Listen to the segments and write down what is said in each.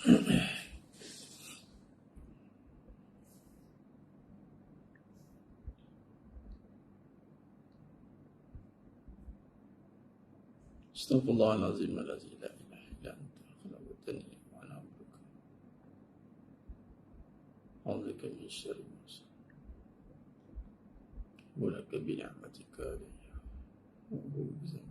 Astaghfirullahalazim alladzi la ilaha illa anta khalaqtani wa ana 'abduka. A'udzubika min syarri ma sana'tu. Wa laka bi ni'matika alayya. Wa a'udzu bika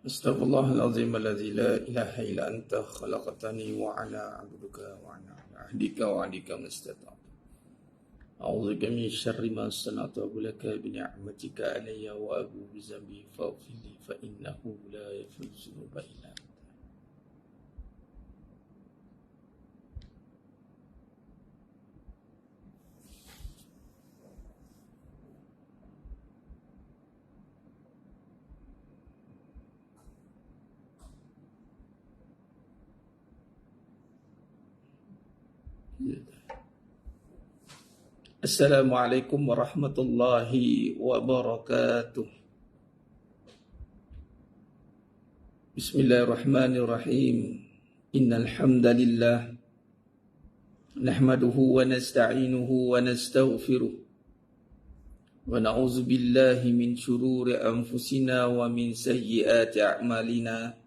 Astaghfirullahalazim alladzi la ilaha illa anta khalaqtani wa ana 'abduka wa ana 'ala ahdika wa 'adika mastata'tu. A'udzubika min syarri ma sana'tu wa laka bi ni'matika alayya wa a'udzu bi dzambi faghfir li fa innahu la yaghfiru dzunuba illa anta. Assalamualaikum warahmatullahi wabarakatuh. Bismillahirrahmanirrahim. Innal hamdalillah nahmaduhu wa nasta'inuhu wa nastaghfiruh wa na'udzu billahi min shururi anfusina wa min sayyiati a'malina.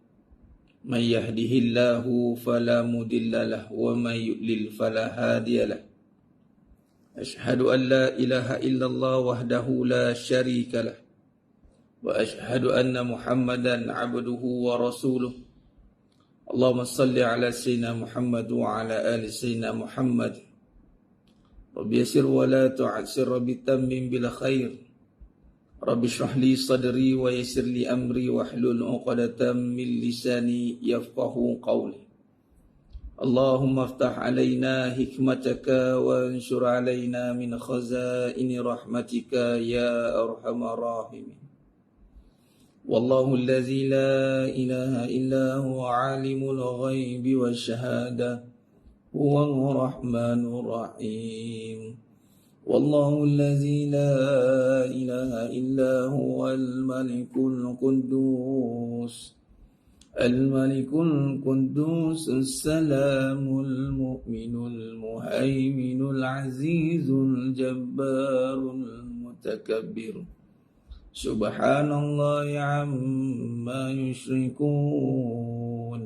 May yahdihillahu fala mudilla lahu wa may yudlil fala hadiya lahu. Ashhadu an la ilaha illallah wahdahu la syarika lah. Wa ashhadu anna Muhammadan abduhu wa rasuluh. Allahumma salli ala sayyidina Muhammad wa ala ali sayyidina Muhammad. Rabbi yasir wa la tu'assir, Rabbi tammim bil khair. Rabbi shrah li sadri wa yassir li amri wa hlul 'uqdatam min lisani yafqahu qawli. Allahumma aftah alaina hikmataka wa anshur alaina min khazaini rahmatika ya arhamar rahimin. Wallahu allazi la ilaha illa huwa alimul ghaibi wasyahada huwal rahmanur rahim. Wallahu allazi la ilaha illa huwal malikul quddus الملك القدوس السلام المؤمن المهيمن العزيز الجبار المتكبر سبحان الله عما يشركون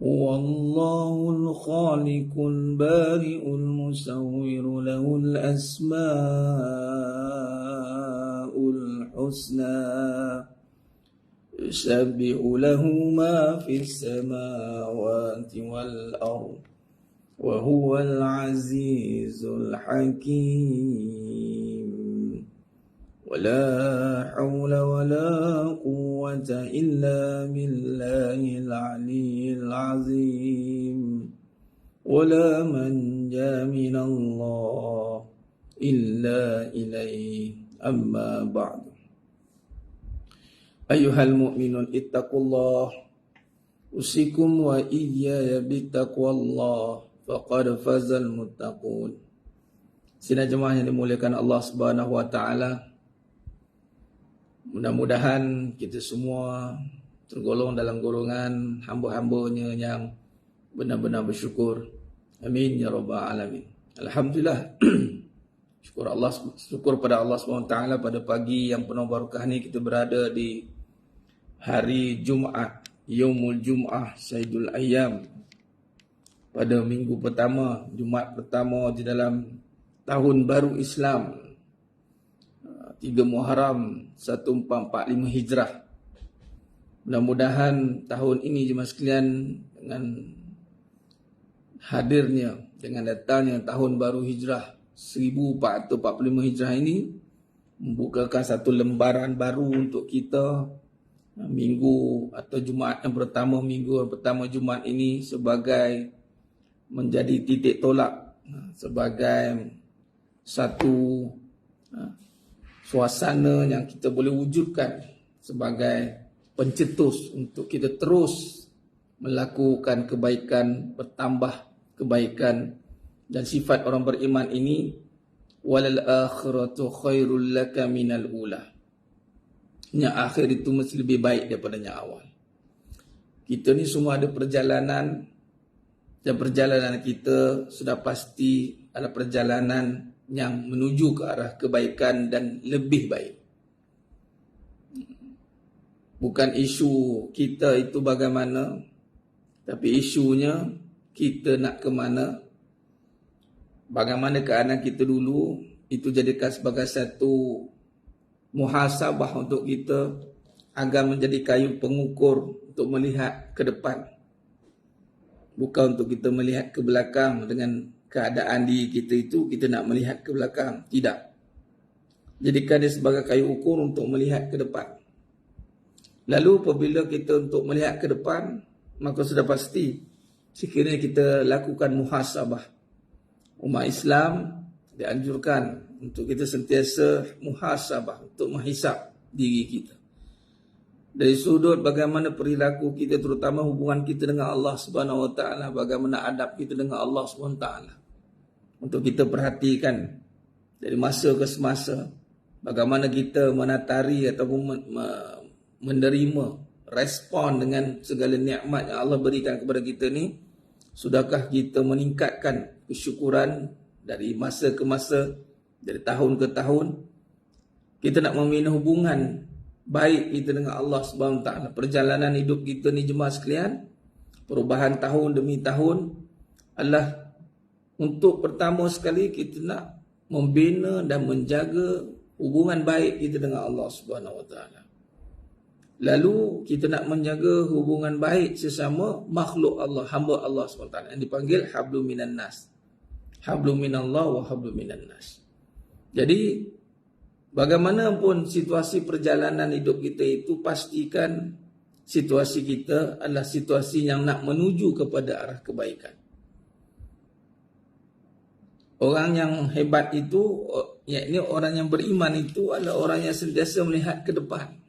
هو الله الخالق البارئ المصور له الأسماء الحسنى يسبح له ما في السماوات والأرض وهو العزيز الحكيم. ولا حول ولا قوة إلا بالله العلي العظيم. ولا منجا من الله إلا إليه. أما بعد. Ayyuhal mu'minun ittaqullah usikum wa iyaya bittaqwallah faqad fazal muttaqun. Sidang jemaah yang dimuliakan Allah Subhanahu wa taala, mudah-mudahan kita semua tergolong dalam golongan hamba-hambanya yang benar-benar bersyukur. Amin ya rabbal alamin. Alhamdulillah. Syukur pada Allah SWT pada pagi yang penuh barakah ni kita berada di hari Jumaat, Yaumul Jum'ah Sayyidul Ayyam, pada minggu pertama, Jumaat pertama di dalam tahun baru Islam, 3 Muharram 1445 Hijrah. Mudah-mudahan tahun ini jemaah sekalian, dengan hadirnya, dengan datangnya tahun baru Hijrah 1445 Hijrah ini, membukakan satu lembaran baru untuk kita. Minggu atau Jumaat yang pertama, minggu yang pertama Jumaat ini sebagai menjadi titik tolak, sebagai satu suasana yang kita boleh wujudkan sebagai pencetus untuk kita terus melakukan kebaikan, bertambah kebaikan. Dan sifat orang beriman ini, walal akhiratu khairul laka minal ula, yang akhir itu mesti lebih baik daripada yang awal. Kita ni semua ada perjalanan, dan perjalanan kita sudah pasti adalah perjalanan yang menuju ke arah kebaikan dan lebih baik. Bukan isu kita itu bagaimana, tapi isunya kita nak ke mana. Bagaimana keadaan kita dulu, itu jadikan sebagai satu muhasabah untuk kita, agar menjadi kayu pengukur untuk melihat ke depan. Bukan untuk kita melihat ke belakang dengan keadaan diri kita itu, kita nak melihat ke belakang. Tidak. Jadikan dia sebagai kayu ukur untuk melihat ke depan. Lalu apabila kita untuk melihat ke depan, maka sudah pasti sekiranya kita lakukan muhasabah. Umat Islam dianjurkan untuk kita sentiasa muhasabah, untuk menghisap diri kita. Dari sudut bagaimana perilaku kita, terutama hubungan kita dengan Allah Subhanahu Wa Taala, bagaimana adab kita dengan Allah Subhanahu Wa Taala, untuk kita perhatikan dari masa ke semasa, bagaimana kita menatari ataupun menerima, respon dengan segala nikmat yang Allah berikan kepada kita ni. Sudahkah kita meningkatkan kesyukuran dari masa ke masa, dari tahun ke tahun? Kita nak membina hubungan baik kita dengan Allah Subhanahu Wa Taala. Perjalanan hidup kita ni jemaah sekalian, perubahan tahun demi tahun adalah untuk pertama sekali kita nak membina dan menjaga hubungan baik kita dengan Allah Subhanahu Wa Taala. Lalu kita nak menjaga hubungan baik sesama makhluk Allah, hamba Allah SWT, yang dipanggil hablum minan nas. Hablum minallah wa hablum minan nas. Jadi bagaimanapun situasi perjalanan hidup kita itu, pastikan situasi kita adalah situasi yang nak menuju kepada arah kebaikan. Orang yang hebat itu, yakni orang yang beriman itu, adalah orang yang sentiasa melihat ke depan.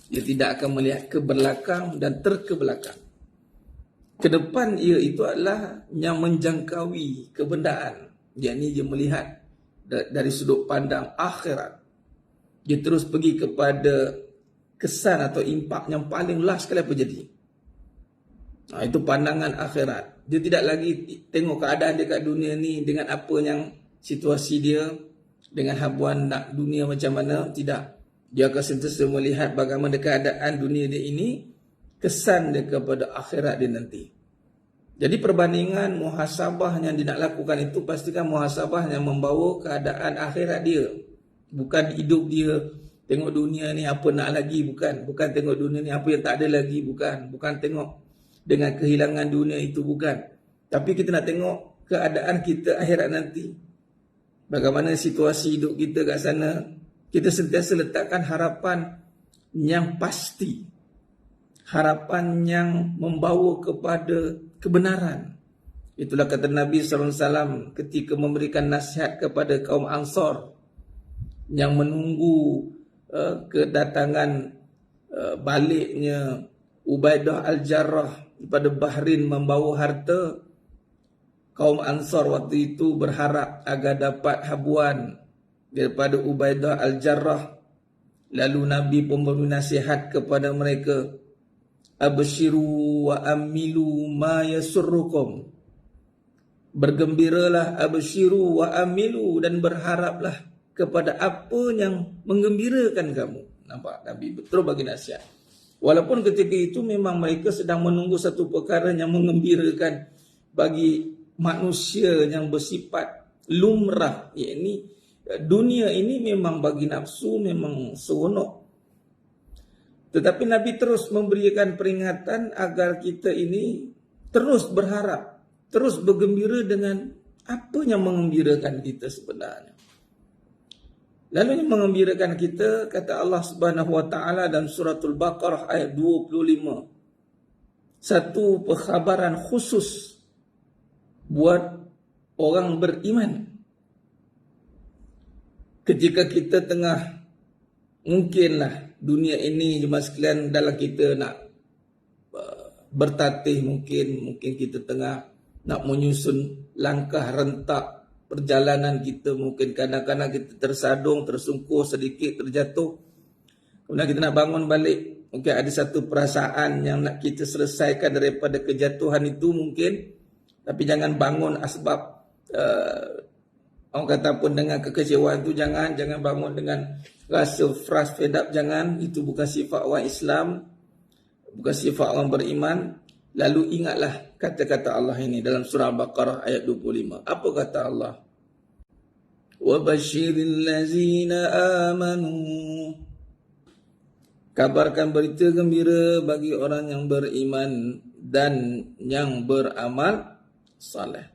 Dia tidak akan melihat ke belakang dan terkebelakang. Ke depan ia itu adalah yang menjangkaui kebenaran. Yakni dia melihat dari sudut pandang akhirat. Dia terus pergi kepada kesan atau impak yang paling last sekali apa jadi. Itu pandangan akhirat. Dia tidak lagi tengok keadaan dia kat dunia ni dengan apa yang situasi dia, dengan habuan nak dunia macam mana. Tidak. Dia akan sentiasa melihat bagaimana keadaan dunia dia ini, kesan dia kepada akhirat dia nanti. Jadi perbandingan muhasabah yang dia nak lakukan itu, pastikan muhasabah yang membawa keadaan akhirat dia. Bukan hidup dia tengok dunia ni apa nak lagi, bukan. Bukan tengok dunia ni apa yang tak ada lagi, bukan. Bukan tengok dengan kehilangan dunia itu, bukan. Tapi kita nak tengok keadaan kita akhirat nanti. Bagaimana situasi hidup kita kat sana. Kita sentiasa letakkan harapan yang pasti. Harapan yang membawa kepada kebenaran. Itulah kata Nabi SAW ketika memberikan nasihat kepada kaum Ansar yang menunggu kedatangan baliknya Ubaidah Al-Jarrah daripada Bahrain membawa harta. Kaum Ansar waktu itu berharap agar dapat habuan daripada Ubaidah Al-Jarrah Lalu Nabi pun memberi nasihat kepada mereka, abshiru wa amilu ma yasurrukum. Bergembiralah, abshiru wa amilu, dan berharaplah kepada apa yang menggembirakan kamu. Nampak, Nabi betul bagi nasihat. Walaupun ketika itu memang mereka sedang menunggu satu perkara yang mengembirakan bagi manusia yang bersifat lumrah, yakni dunia ini memang bagi nafsu memang seronok. Tetapi Nabi terus memberikan peringatan agar kita ini terus berharap, terus bergembira dengan apa yang mengembirakan kita sebenarnya. Lalu yang mengembirakan kita, kata Allah Subhanahu wa taala dalam suratul Baqarah ayat 25. Satu perkhabaran khusus buat orang beriman. Ketika kita tengah, mungkinlah dunia ini jemaah sekalian, dalam kita nak bertatih, mungkin kita tengah nak menyusun langkah rentak perjalanan kita, mungkin kadang-kadang kita tersadung, tersungkur sedikit, terjatuh. Kemudian kita nak bangun balik, mungkin ada satu perasaan yang nak kita selesaikan daripada kejatuhan itu mungkin. Tapi jangan bangun asbab orang kata pun dengan kekecewaan itu, jangan bangun dengan rasa fed up, jangan. Itu bukan sifat orang Islam, bukan sifat orang beriman. Lalu ingatlah kata-kata Allah ini dalam surah Baqarah ayat 25. Apa kata Allah? Wa basyiril ladzina amanu. Kabarkan berita gembira bagi orang yang beriman dan yang beramal saleh.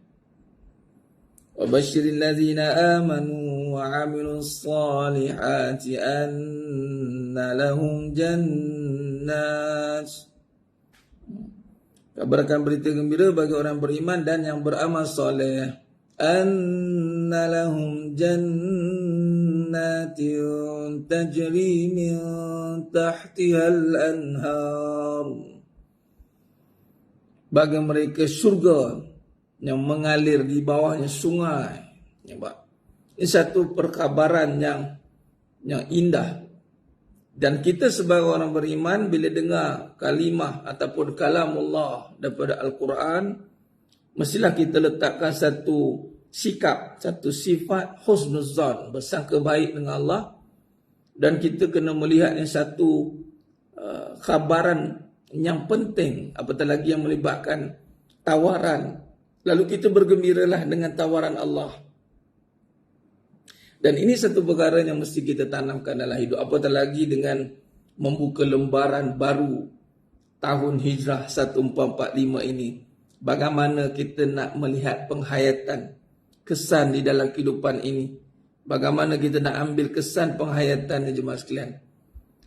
Wa basyiril ladzina amanu wa 'amilus salihati anna lahum jannat. Kabarkan berita gembira bagi orang beriman dan yang beramal soleh, anna lahum jannatin tajri min tahtihal anhar. Bagi mereka syurga yang mengalir di bawahnya sungai. Ini satu perkabaran yang indah. Dan kita sebagai orang beriman, bila dengar kalimah ataupun kalamullah daripada Al-Quran, mestilah kita letakkan satu sikap, satu sifat husnuzan, bersangka baik dengan Allah. Dan kita kena melihat yang satu khabaran yang penting, apatah lagi yang melibatkan tawaran. Lalu kita bergembiralah dengan tawaran Allah. Dan ini satu perkara yang mesti kita tanamkan dalam hidup. Apatah lagi dengan membuka lembaran baru tahun Hijrah 1445 ini. Bagaimana kita nak melihat penghayatan, kesan di dalam kehidupan ini. Bagaimana kita nak ambil kesan penghayatan jemaah sekalian.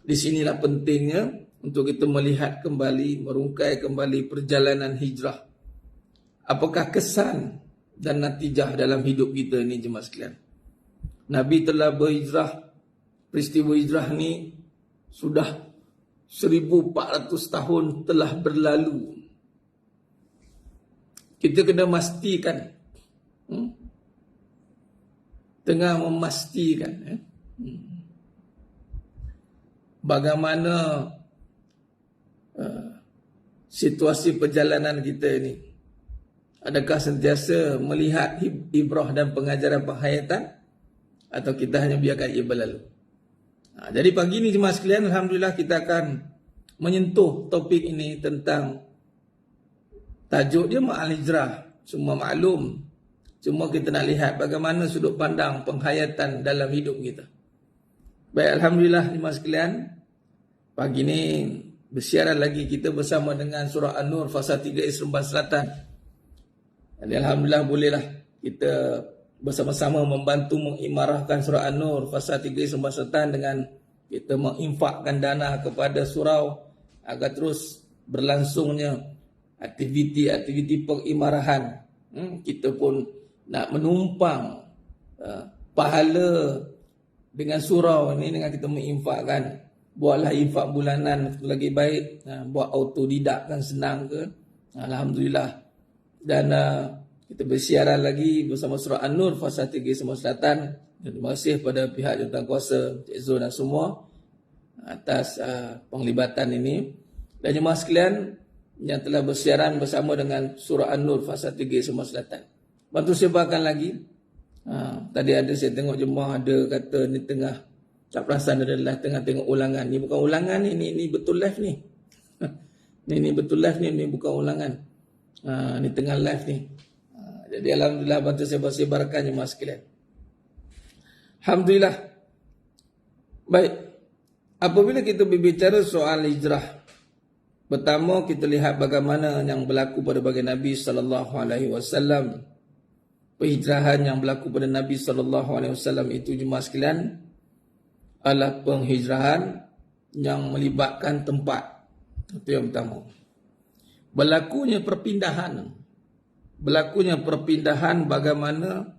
Di sinilah pentingnya untuk kita melihat kembali, merungkai kembali perjalanan hijrah. Apakah kesan dan natijah dalam hidup kita ini jemaah sekalian. Nabi telah berhijrah, peristiwa hijrah ni sudah 1400 tahun telah berlalu. Kita kena memastikan, tengah memastikan bagaimana situasi perjalanan kita ini. Adakah sentiasa melihat ibrah dan pengajaran penghayatan, atau kita hanya biarkan ia berlalu? Jadi pagi ini jemaah sekalian, alhamdulillah kita akan menyentuh topik ini tentang tajuk dia ma'al hijrah. Semua maklum, cuma kita nak lihat bagaimana sudut pandang penghayatan dalam hidup kita. Baik, alhamdulillah jemaah sekalian, pagi ini bersiaran lagi kita bersama dengan surah An-Nur fasa 3 Seremban Selatan. Jadi alhamdulillah bolehlah kita bersama-sama membantu mengimarahkan surah An-Nur fasa 3 Seremban Selatan dengan kita menginfakkan dana kepada surau agar terus berlangsungnya aktiviti-aktiviti pengimarahan. Kita pun nak menumpang pahala dengan surau ini dengan kita menginfakkan. Buatlah infak bulanan lagi baik, buat autodidak kan senang ke. Alhamdulillah. Dan kita bersiaran lagi bersama surah An-Nur fasa 3 Seremban Selatan. Terima kasih pada pihak jurutankuasa Cik Zul dan semua. atas penglibatan ini. Dan jemaah sekalian yang telah bersiaran bersama dengan surah An-Nur fasa 3 Semua Selatan. Bantu sebarkan lagi. Tadi ada saya tengok jemaah ada kata ni tengah tak perasan adalah tengah tengok ulangan. Ni bukan ulangan ni betul live ni. Ni betul live ni bukan ulangan. Ni tengah live ni. Jadi alhamdulillah bantu sebar-sebarkan jemaah sekalian. Alhamdulillah. Baik. Apabila kita berbicara soal hijrah, pertama kita lihat bagaimana yang berlaku pada baginda Nabi sallallahu alaihi wasallam. Penghijrahan yang berlaku pada Nabi sallallahu alaihi wasallam itu jemaah sekalian adalah penghijrahan yang melibatkan tempat. Itu yang pertama. Berlakunya perpindahan bagaimana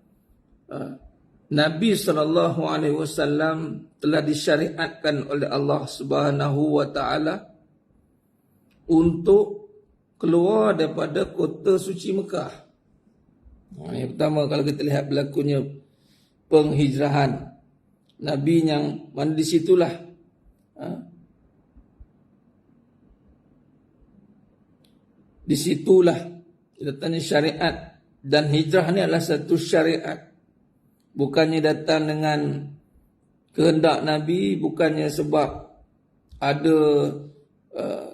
Nabi sallallahu alaihi wasallam telah disyariatkan oleh Allah Subhanahu wa taala untuk keluar daripada kota suci Mekah. Yang pertama, kalau kita lihat berlakunya penghijrahan Nabi yang mana disitulah datangnya syariat, dan hijrah ni adalah satu syariat. Bukannya datang dengan kehendak Nabi, bukannya sebab ada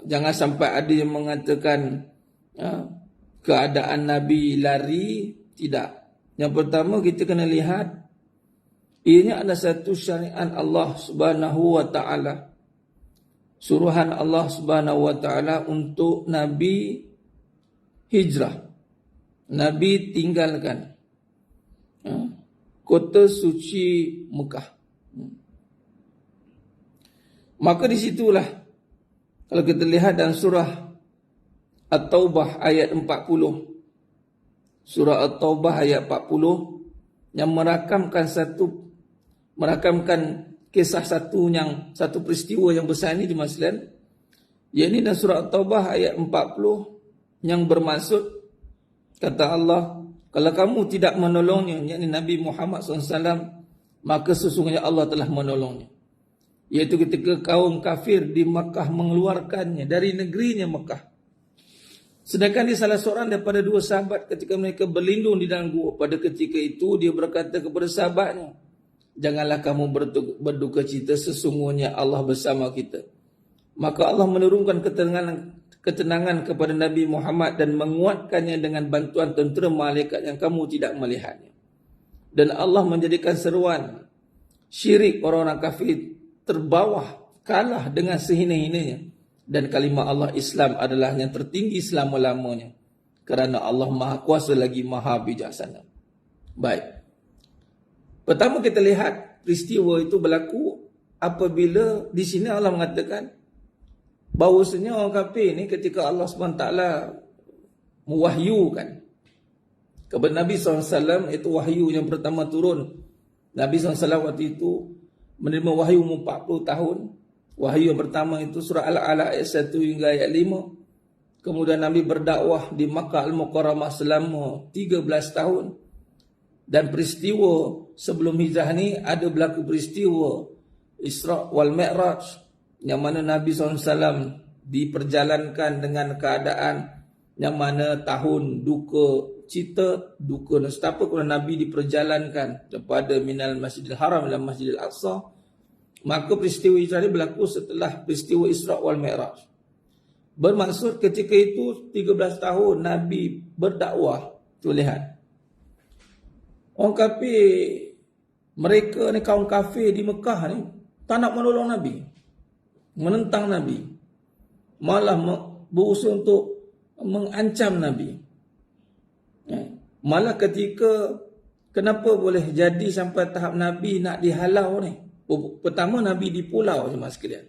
jangan sampai ada yang mengatakan keadaan Nabi lari. Tidak. Yang pertama kita kena lihat ianya adalah satu syariat Allah Subhanahu wa taala. Suruhan Allah Subhanahu wa taala untuk Nabi hijrah. Nabi tinggalkan kota suci Mekah. Maka disitulah kalau kita lihat dalam surah At-Taubah ayat 40. Surah At-Taubah ayat 40 yang merakamkan kisah satu peristiwa yang besar ini di Maslan. Yang ini dalam surah At-Taubah ayat 40 yang bermaksud kata Allah, kalau kamu tidak menolongnya, yakni Nabi Muhammad SAW, maka sesungguhnya Allah telah menolongnya. Iaitu ketika kaum kafir di Makkah mengeluarkannya dari negerinya Makkah. Sedangkan dia salah seorang daripada dua sahabat ketika mereka berlindung di dalam gua. Pada ketika itu dia berkata kepada sahabatnya, janganlah kamu berduka cita, sesungguhnya Allah bersama kita. Maka Allah menurunkan ketenangan kepada Nabi Muhammad dan menguatkannya dengan bantuan tentera malaikat yang kamu tidak melihatnya. Dan Allah menjadikan seruan syirik orang-orang kafir terbawah, kalah dengan sehina-hinanya. Dan kalimah Allah Islam adalah yang tertinggi selama-lamanya. Kerana Allah Maha Kuasa lagi Maha Bijaksana. Baik. Pertama kita lihat peristiwa itu berlaku apabila di sini Allah mengatakan bahawasanya orang kafir ni ketika Allah SWT mewahyukan kepada Nabi SAW, itu wahyu yang pertama turun. Nabi SAW waktu itu menerima wahyu 40 tahun. Wahyu yang pertama itu surah Al-Alaq ayat 1 hingga ayat 5. Kemudian Nabi berdakwah di Makkah Al-Mukarramah selama 13 tahun. Dan peristiwa sebelum hijrah ni ada berlaku peristiwa Isra wal Mi'raj, yang mana Nabi SAW diperjalankan dengan keadaan yang mana tahun duka cita, duka nestapa. Kemudian Nabi diperjalankan daripada minal Masjidil Haram ila Masjidil Aqsa. Maka peristiwa hijrah ini berlaku setelah peristiwa Isra wal Mi'raj. Bermaksud ketika itu 13 tahun Nabi berdakwah. Tu lihat. Orang kafir, mereka ni kaum kafir di Mekah ni tak nak menolong Nabi. Menentang Nabi. Malah berusaha untuk mengancam Nabi. Malah ketika kenapa boleh jadi sampai tahap Nabi nak dihalau ni? Pertama Nabi di pulau jemaah sekalian.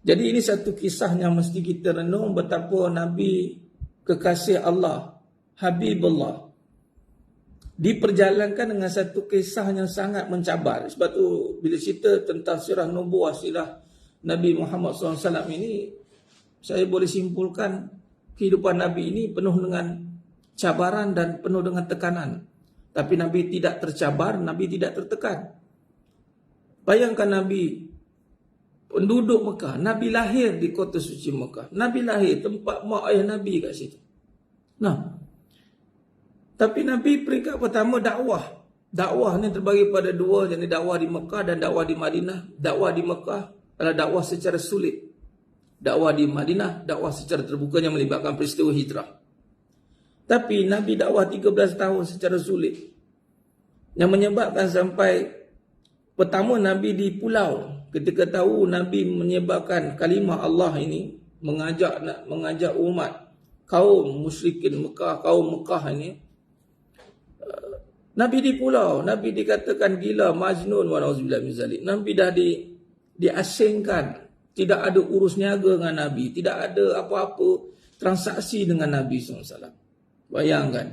Jadi ini satu kisah yang mesti kita renung betapa Nabi kekasih Allah, Habibullah, diperjalankan dengan satu kisah yang sangat mencabar. Sebab tu bila cerita tentang sirah nubuah, sirah Nabi Muhammad SAW ini, saya boleh simpulkan kehidupan Nabi ini penuh dengan cabaran dan penuh dengan tekanan. Tapi Nabi tidak tercabar, Nabi tidak tertekan. Bayangkan Nabi penduduk Mekah. Nabi lahir di kota suci Mekah. Nabi lahir tempat mak ayah Nabi kat situ. Nah, tapi Nabi peringkat pertama dakwah. Dakwah ni terbagi pada dua, yakni dakwah di Mekah dan dakwah di Madinah. Dakwah di Mekah adalah dakwah secara sulit. Dakwah di Madinah, dakwah secara terbuka yang melibatkan peristiwa hijrah. Tapi Nabi dakwah 13 tahun secara sulit. Yang menyebabkan sampai pertama Nabi di pulau. Ketika tahu Nabi menyebarkan kalimah Allah ini, mengajak umat kaum musyrikin Mekah, kaum Mekah ini, Nabi di pulau. Nabi dikatakan gila, majnun wa nauzubillah min zalik. Nabi dah diasingkan. Tidak ada urus niaga dengan Nabi. Tidak ada apa-apa transaksi dengan Nabi SAW. Bayangkan.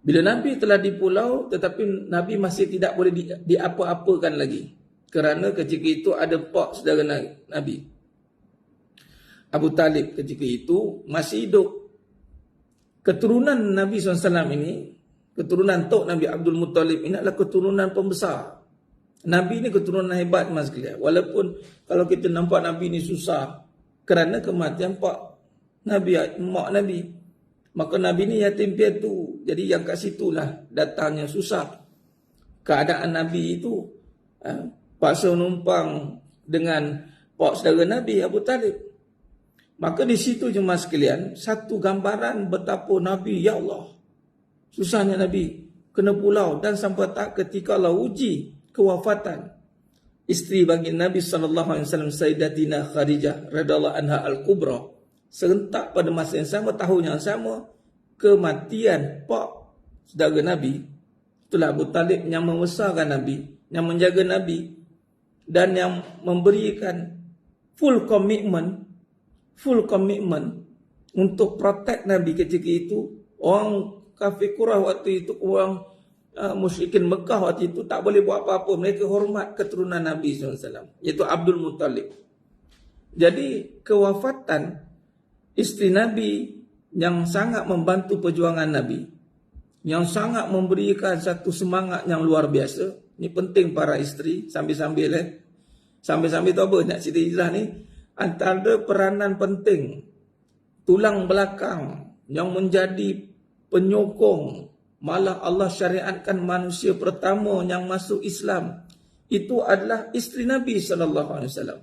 Bila Nabi telah di pulau, tetapi Nabi masih tidak boleh diapa-apakan lagi. Kerana ketika itu ada pak saudara Nabi. Abu Talib ketika itu masih hidup. Keturunan Nabi SAW ini, keturunan Tok Nabi Abdul Muttalib ini adalah keturunan pembesar. Nabi ni keturunan hebat mas sekalian. Walaupun kalau kita nampak Nabi ni susah kerana kematian pak Nabi, mak Nabi. Maka Nabi ni yatim piatu. Jadi yang kat situlah datangnya susah. Keadaan Nabi itu paksa numpang dengan pak saudara Nabi Abu Talib. Maka di situ je mas sekalian, satu gambaran betapa Nabi, ya Allah, susahnya Nabi kena pulau dan sampai tak ketika Allah uji kewafatan isteri bagi Nabi SAW, Sayyidatina Khadijah radhiyallahu anha al-Kubra, serentak pada masa yang sama, tahun yang sama, kematian pak saudara Nabi. Itulah Abu Talib yang membesarkan Nabi, yang menjaga Nabi dan yang memberikan full commitment untuk protect Nabi ketika itu. Orang kafir Quraisy waktu itu, orang musyrikin Mekah waktu itu tak boleh buat apa-apa. Mereka hormat keturunan Nabi SAW, iaitu Abdul Muttalib. Jadi kewafatan isteri Nabi yang sangat membantu perjuangan Nabi, yang sangat memberikan satu semangat yang luar biasa. Ini penting para isteri sambil-sambil sambil-sambil tu apa nak cerita hijrah ni, antara peranan penting tulang belakang yang menjadi penyokong, malah Allah syariatkan manusia pertama yang masuk Islam itu adalah isteri Nabi SAW.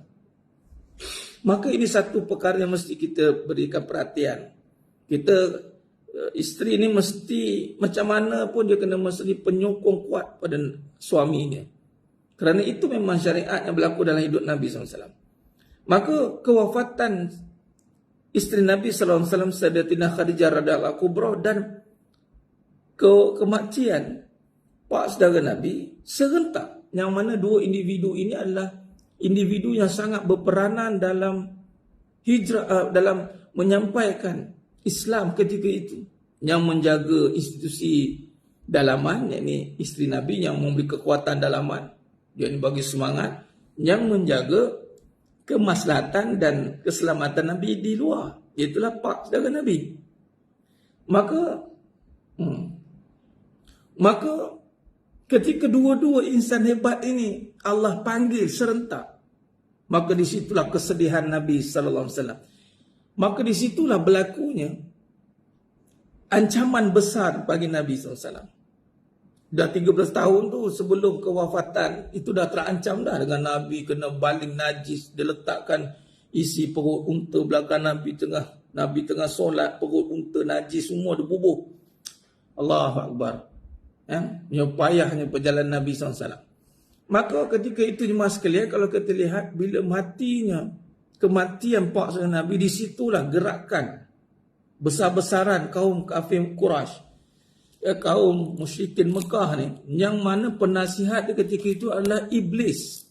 Maka ini satu perkara yang mesti kita berikan perhatian. Kita isteri ni mesti macam mana pun dia kena mesti penyokong kuat pada suaminya. Kerana itu memang syariat yang berlaku dalam hidup Nabi SAW. Maka kewafatan isteri Nabi SAW, Sayyidatina Khadijah radhiyallahu kubra, dan kematian pak saudara Nabi serentak, yang mana dua individu ini adalah individu yang sangat berperanan dalam hijrah, dalam menyampaikan Islam ketika itu, yang menjaga institusi dalaman, yakni isteri Nabi yang memberi kekuatan dalaman, dia ini bagi semangat, yang menjaga kemaslahatan dan keselamatan Nabi di luar, itulah pak saudara Nabi. Maka ketika dua-dua insan hebat ini Allah panggil serentak, maka disitulah kesedihan Nabi sallallahu alaihi wasallam. Maka disitulah berlakunya ancaman besar bagi Nabi sallallahu alaihi wasallam. Dah 13 tahun tu sebelum kewafatan itu dah terancam dah dengan Nabi kena baling najis. Dia letakkan isi perut unta belakang Nabi tengah solat, perut unta najis semua dia bubuh. Allahu Akbar. Yang payahnya perjalanan Nabi SAW. Maka ketika itu jemaah sekalian, kalau kita lihat bila kematian pak saudara Nabi, disitulah gerakan besar-besaran kaum kafir Quraisy, kaum musyrikin Mekah ni, yang mana penasihat dia ketika itu adalah iblis.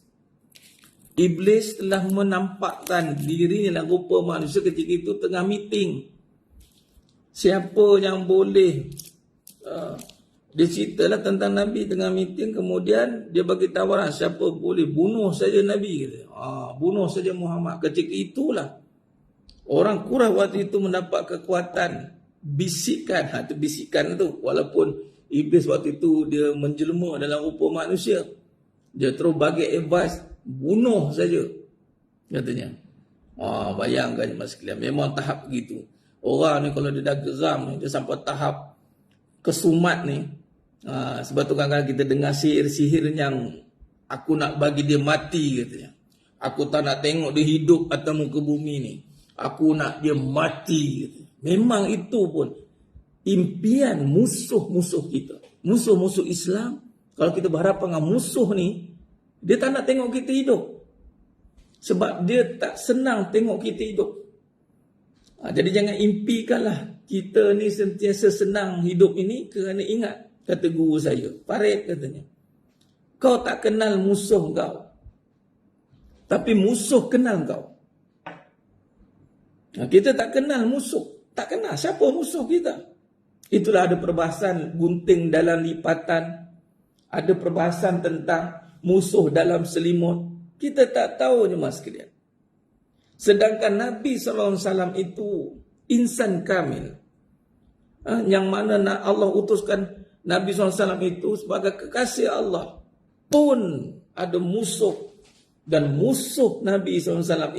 Iblis telah menampakkan dirinya dalam rupa manusia ketika itu tengah meeting. Siapa yang boleh dia ceritalah tentang Nabi tengah meeting, kemudian dia bagi tawaran siapa boleh bunuh saja Nabi, kata. Bunuh saja Muhammad. Ketika itulah orang Quraisy waktu itu mendapat kekuatan bisikan. Itu bisikan tu, walaupun iblis waktu itu dia menjelma dalam rupa manusia, dia terus bagi advice bunuh saja. katanya. Bayangkan mas sekalian, memang tahap begitu. Orang ni kalau dia dah geram, dia sampai tahap kesumat ni. Sebab tu kadang-kadang kita dengar sihir-sihir yang aku nak bagi dia mati katanya. Aku tak nak tengok dia hidup atas muka bumi ni. Aku nak dia mati katanya. Memang itu pun impian musuh-musuh kita. Musuh-musuh Islam, kalau kita berharap dengan musuh ni, dia tak nak tengok kita hidup. Sebab dia tak senang tengok kita hidup. Jadi jangan impikanlah kita ni sentiasa senang hidup ini, kerana ingat, kata guru saya, Farid katanya, kau tak kenal musuh kau, tapi musuh kenal kau. Kita tak kenal musuh. Tak kenal siapa musuh kita. Itulah ada perbahasan gunting dalam lipatan. Ada perbahasan tentang musuh dalam selimut. Kita tak tahu je mas sekalian. Sedangkan Nabi SAW itu insan kamil. Yang mana Allah utuskan Nabi SAW itu sebagai kekasih Allah. Pun ada musuh. Dan musuh Nabi SAW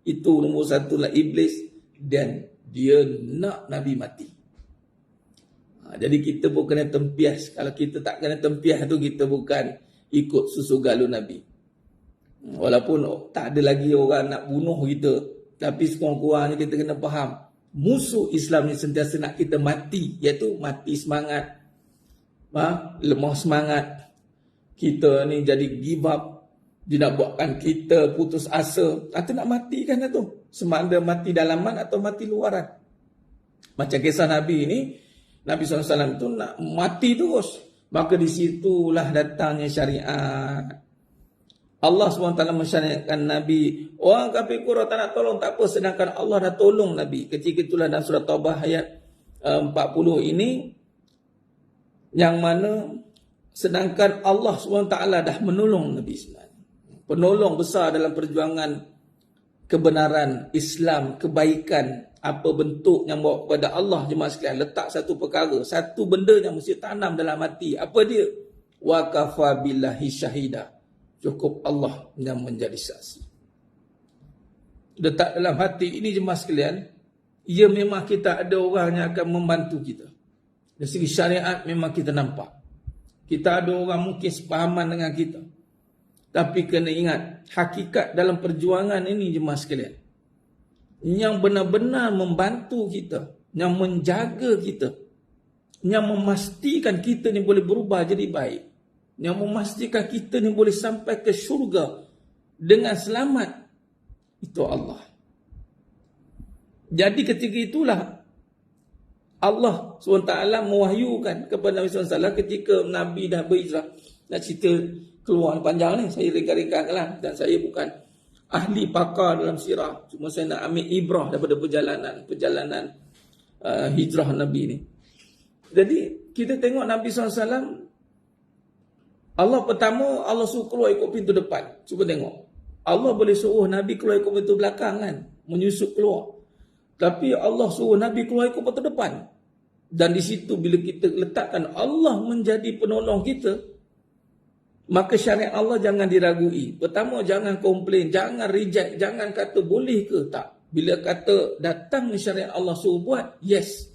itu nombor satu lah iblis. Dan dia nak Nabi mati. Jadi kita pun kena tempias. Kalau kita tak kena tempias tu, kita bukan ikut susu galuh Nabi. Walaupun tak ada lagi orang nak bunuh kita, tapi sekurang-kurangnya kita kena faham, musuh Islam ni sentiasa nak kita mati. Iaitu mati semangat, lemah semangat. Kita ni jadi give up. Dia nak buatkan kita putus asa. Itu nak matikan tu. Sama ada mati dalaman atau mati luaran. Macam kisah Nabi ni, Nabi SAW tu nak mati terus. Maka di situlah datangnya syariat. Allah SWT mensyariatkan Nabi. Orang kafir Quraisy tak nak tolong, tak apa. Sedangkan Allah dah tolong Nabi. Ketika itulah dalam surah Taubah ayat 40 ini, yang mana sedangkan Allah SWT dah menolong Nabi SAW. Penolong besar dalam perjuangan kebenaran, Islam, kebaikan, apa bentuk yang bawa kepada Allah. Jemaah sekalian, letak satu perkara, satu benda yang mesti tanam dalam hati. Apa dia? Wa kafa billahi syahida. Cukup Allah yang menjadi saksi. Letak dalam hati ini jemaah sekalian, ia memang kita ada orang yang akan membantu kita. Dari segi syariat memang kita nampak. Kita ada orang mungkin sepahaman dengan kita. Tapi kena ingat, hakikat dalam perjuangan ini jemaah sekalian, yang benar-benar membantu kita, yang menjaga kita, yang memastikan kita ni boleh berubah jadi baik, yang memastikan kita ni boleh sampai ke syurga dengan selamat, itu Allah. Jadi ketika itulah Allah SWT mewahyukan kepada Nabi SAW ketika Nabi dah berhijrah. Nak cerita keluar panjang ni, saya ringkas-ringkaslah, dan saya bukan ahli pakar dalam sirah, cuma saya nak ambil ibrah daripada perjalanan hijrah Nabi ni. Jadi kita tengok Nabi SAW, Allah pertama, Allah suruh keluar ikut pintu depan. Cuba tengok, Allah boleh suruh Nabi keluar ikut pintu belakang kan, menyusup keluar. Tapi Allah suruh Nabi keluar ikut pintu depan. Dan di situ bila kita letakkan Allah menjadi penolong kita, maka syariat Allah jangan diragui. Pertama, jangan komplain, jangan reject, jangan kata boleh ke tak. Bila kata datang syariat Allah suruh buat, yes.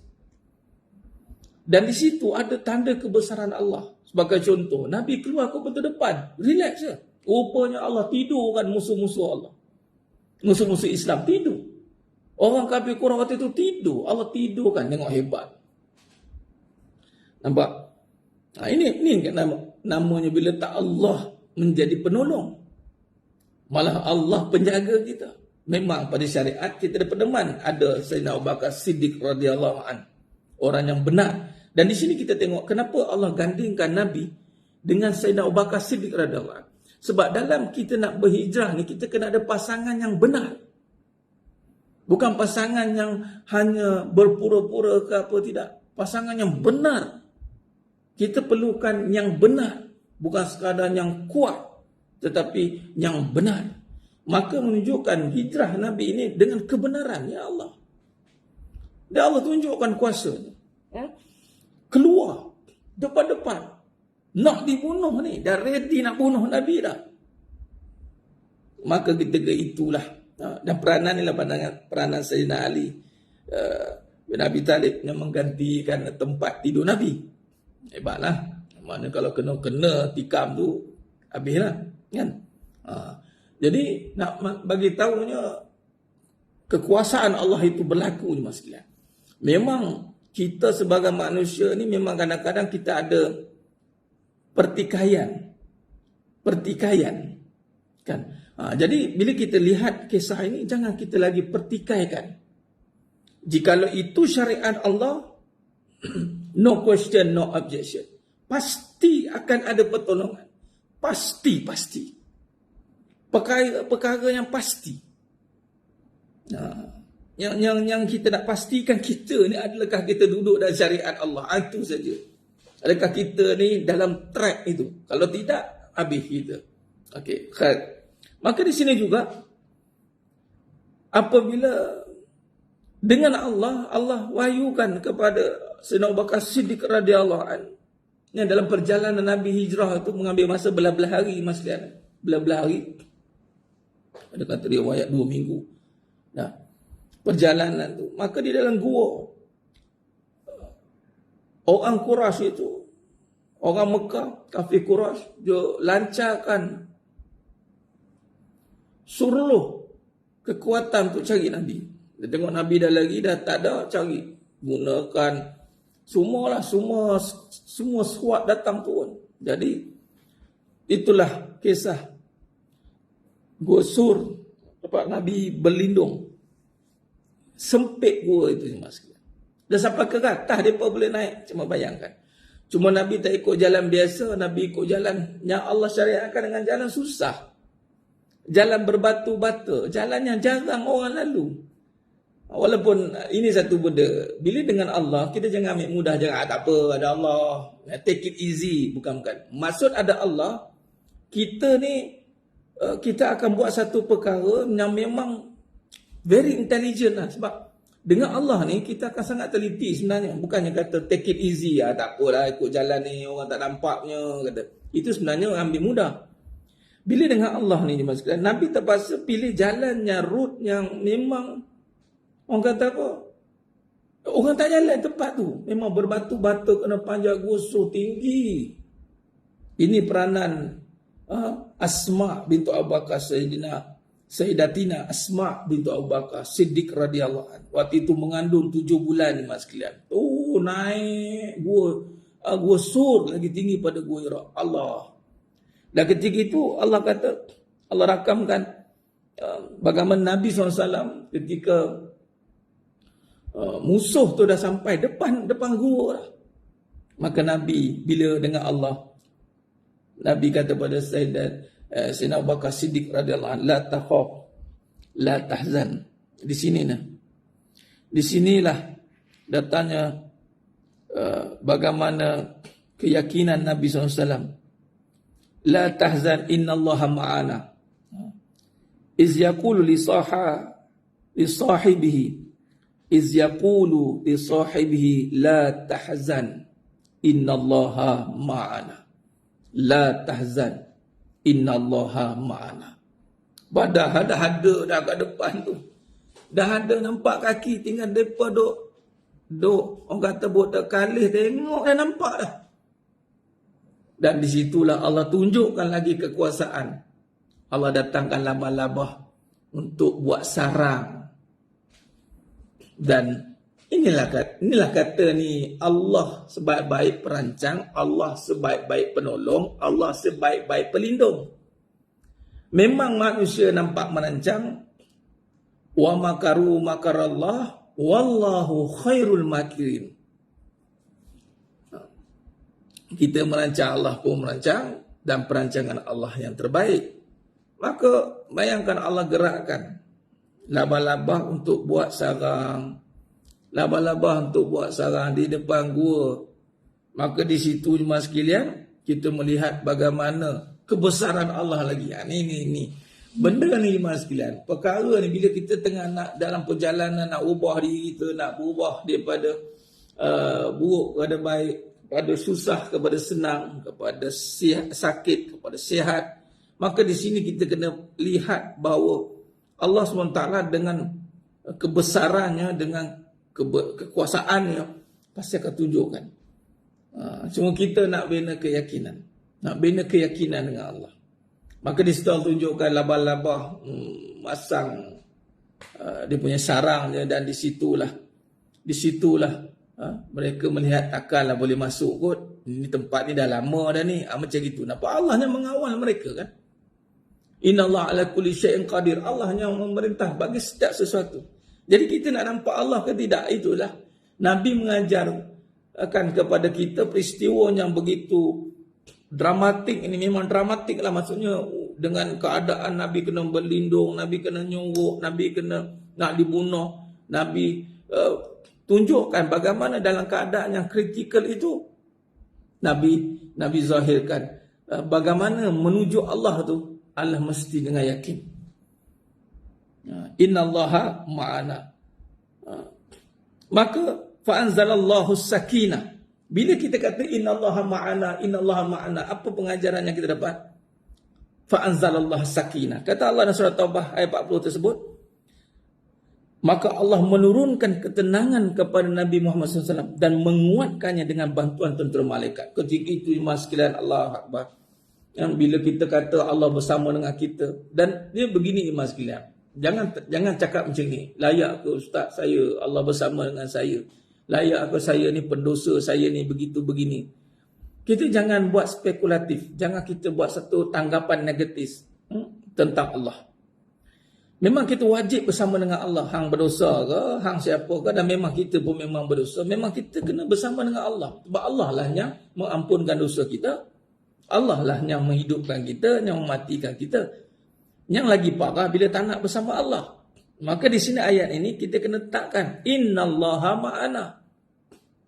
Dan di situ ada tanda kebesaran Allah. Sebagai contoh, Nabi keluar ke pintu depan, relax je. Rupanya Allah tidurkan musuh-musuh Allah. Musuh-musuh Islam tidur. Orang kafir Quraisy waktu itu tidur. Allah tidurkan, tengok hebat. Nampak? Ini namanya bila tak Allah menjadi penolong. Malah Allah penjaga kita. Memang pada syariat kita ada pedoman. Ada Sayyidina Abu Bakar Siddiq radhiyallahu an, orang yang benar. Dan di sini kita tengok kenapa Allah gandingkan Nabi dengan Sayyidina Abu Bakar Siddiq radhiyallahu an. Sebab dalam kita nak berhijrah ni, kita kena ada pasangan yang benar. Bukan pasangan yang hanya berpura-pura ke apa, tidak. Pasangan yang benar. Kita perlukan yang benar. Bukan sekadar yang kuat, tetapi yang benar. Maka menunjukkan hijrah Nabi ini dengan kebenaran. Ya Allah. Dan Allah tunjukkan kuasanya. Keluar. Depan-depan. Nak dibunuh ni. Dah ready nak bunuh Nabi dah. maka ketika itulah dan peranan inilah peranan Sayyidina Ali bin Abi Talib yang menggantikan tempat tidur Nabi. Hebatlah. Mana kalau kena tikam tu habislah kan. Jadi nak bagi tahunya kekuasaan Allah itu berlaku ni mas sekalian. Memang kita sebagai manusia ni memang kadang-kadang kita ada pertikaian kan. Jadi bila kita lihat kisah ini jangan kita lagi pertikaikan. Jikalau itu syariat Allah, no question, no objection. Pasti akan ada pertolongan. Pasti. Perkara yang pasti. Yang kita nak pastikan kita ni adakah kita duduk dalam syariat Allah. Itu saja. Adakah kita ni dalam track itu? Kalau tidak, habis kita. Okey, khair. Maka di sini juga apabila dengan Allah wahyukan kepada Sayyidina Abu Bakar Siddiq radhiyallahu anhu yang dalam perjalanan Nabi hijrah itu mengambil masa belah-belah hari mas sekalian. Belah-belah hari. Ada kata riwayat 2 minggu. Nah, perjalanan tu. Maka di dalam gua orang Quraisy itu, orang Mekah, kafir Quraisy dia lancarkan seluruh kekuatan untuk cari Nabi. Dia tengok Nabi dah lagi dah tak ada, cari. Gunakan semua squad datang turun. Jadi itulah kisah Gua Sur tempat Nabi berlindung. Sempit gua itu mas. Dah sampai ke atas depa boleh naik, cuma bayangkan. Cuma Nabi tak ikut jalan biasa, Nabi ikut jalan yang Allah syariatkan dengan jalan susah. Jalan berbatu-bata, jalan yang jarang orang lalu. Walaupun ini satu benda, bila dengan Allah, kita jangan ambil mudah, jangan tak apa, ada Allah, take it easy, bukan. Maksud ada Allah, kita ni, kita akan buat satu perkara yang memang very intelligent lah. Sebab dengan Allah ni, kita akan sangat teliti sebenarnya. Bukannya kata take it easy, tak apalah ikut jalan ni, orang tak nampaknya, kata. Itu sebenarnya ambil mudah. Bila dengan Allah ni, Nabi terpaksa pilih jalannya, route yang memang orang kata apa? Orang tak jalan tempat tu. Memang berbatu-batu kena panjang gusur tinggi. Ini peranan Asma bintu Abu Bakar Sayyidatina Asma bintu Abu Bakar Siddiq radhiyallahu anhu. Waktu itu mengandung 7 bulan mas sekalian. Naik gua sur lagi tinggi pada gua Hira. Allah. Dan ketika itu Allah kata, Allah rakamkan bagaimana Nabi SAW ketika musuh tu dah sampai depan gua lah. Maka Nabi bila dengan Allah, Nabi kata pada Sayyidina Abu Bakar Siddiq radhiyallahu anhu, la takhaf, la tahzan. Di sini nah. Di sinilah datanya bagaimana keyakinan Nabi SAW. La tahzan innallaha ma'ana. Iz yaqulu li sahibihi iz yaqulu li sahibihi la tahzan innallaha ma'ana. La tahzan innallaha ma'ana. Padahal dah ada dah kat depan tu. Dah ada nampak kaki, tinggal depa duk orang kata buat tak kalih, tengok dah nampak dah. Dan di situlah Allah tunjukkan lagi kekuasaan. Allah datangkan labah-labah untuk buat sarang. Dan inilah kata ni, Allah sebaik-baik perancang, Allah sebaik-baik penolong, Allah sebaik-baik pelindung. Memang manusia nampak merancang, wa makaru makarallah wallahu khairul makirin. Kita merancang, Allah pun merancang, dan perancangan Allah yang terbaik. Maka bayangkan Allah gerakkan labah-labah untuk buat sarang. Labah-labah untuk buat sarang di depan gua. Maka di situ jemaah sekalian, kita melihat bagaimana kebesaran Allah lagi. Ni. Benda ni jemaah sekalian. Perkara ni bila kita tengah nak dalam perjalanan nak ubah diri kita, nak berubah daripada buruk kepada baik, kepada susah kepada senang, kepada sakit kepada sihat. Maka di sini kita kena lihat bahawa Allah SWT dengan kebesarannya, dengan kekuasaannya, pasti akan tunjukkan. Cuma kita nak bina keyakinan. Nak bina keyakinan dengan Allah. Maka di situ Allah tunjukkan labah-labah masang dia punya sarang dia, dan di situlah mereka melihat takkanlah boleh masuk kot. Ini tempat ni dah lama dah ni. Macam gitu. Nampak Allah yang mengawal mereka kan. Innallaha ala kulli syai'in qadir. Allah yang memerintah bagi setiap sesuatu. Jadi kita nak nampak Allah ke tidak, itulah Nabi mengajarkan kepada kita peristiwa yang begitu dramatik. Ini memang dramatik lah, maksudnya dengan keadaan Nabi kena berlindung, Nabi kena nyungguh, Nabi kena nak dibunuh. Nabi tunjukkan bagaimana dalam keadaan yang kritikal itu Nabi zahirkan bagaimana menuju Allah tu Allah mesti dengan yakin. Innallaha ma'ana. Maka fa'anzalallahu sakinah. Bila kita kata innallaha ma'ana, apa pengajaran yang kita dapat? Fa'anzalallahu sakinah. Kata Allah dalam surah Taubah ayat 40 tersebut, maka Allah menurunkan ketenangan kepada Nabi Muhammad SAW dan menguatkannya dengan bantuan tentera malaikat. Ketika itu iman sekalian, Allah Akbar. Yang bila kita kata Allah bersama dengan kita, dan dia begini iman sekalian, jangan cakap macam ni. Layak ke ustaz saya Allah bersama dengan saya? Layak ke saya ni pendosa, saya ni begitu begini? Kita jangan buat spekulatif. Jangan kita buat satu tanggapan negatif tentang Allah. Memang kita wajib bersama dengan Allah. Hang berdosa ke, hang siapa ke, dan memang kita pun memang berdosa. Memang kita kena bersama dengan Allah. Sebab Allah lah yang mengampunkan dosa kita. Allah lah yang menghidupkan kita, yang mematikan kita. Yang lagi parah bila tak nak bersama Allah. Maka di sini ayat ini kita kena letakkan innallaha ma'ana.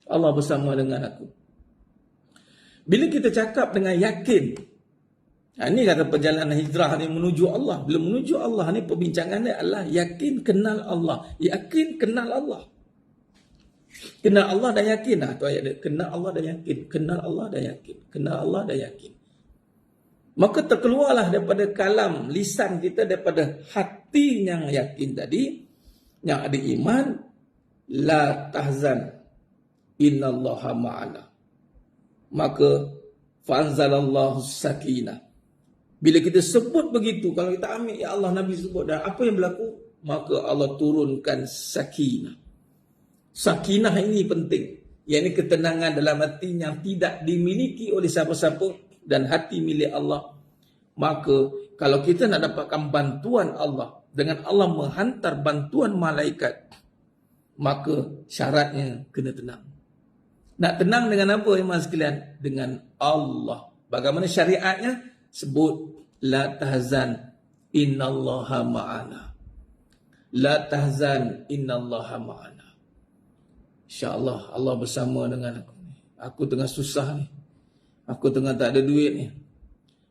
Allah bersama dengan aku. Bila kita cakap dengan yakin, ini kata perjalanan hijrah ni menuju Allah. Bila menuju Allah ni perbincangannya adalah yakin kenal Allah. Yakin kenal Allah. Kenal Allah dan yakin. Tu ayat dia. Kenal Allah dan yakin. Kenal Allah dan yakin. Kenal Allah dan yakin. Maka terkeluarlah daripada kalam lisan kita, daripada hati yang yakin tadi, yang ada iman, la tahzan innallaha ma'ana. Maka fa'anzalallahu sakinah. Bila kita sebut begitu, kalau kita ambil ya Allah Nabi sebut, dan apa yang berlaku, maka Allah turunkan sakinah. Sakinah ini penting. Yang ini ketenangan dalam hati yang tidak dimiliki oleh siapa-siapa, dan hati milik Allah. Maka kalau kita nak dapatkan bantuan Allah, dengan Allah menghantar bantuan malaikat, maka syaratnya kena tenang. Nak tenang dengan apa iman sekalian? Dengan Allah. Bagaimana syariatnya? Sebut la tahzan innallaha ma'ana. La tahzan innallaha ma'ana. InsyaAllah Allah bersama dengan aku. Aku tengah susah ni. Aku tengah tak ada duit ni.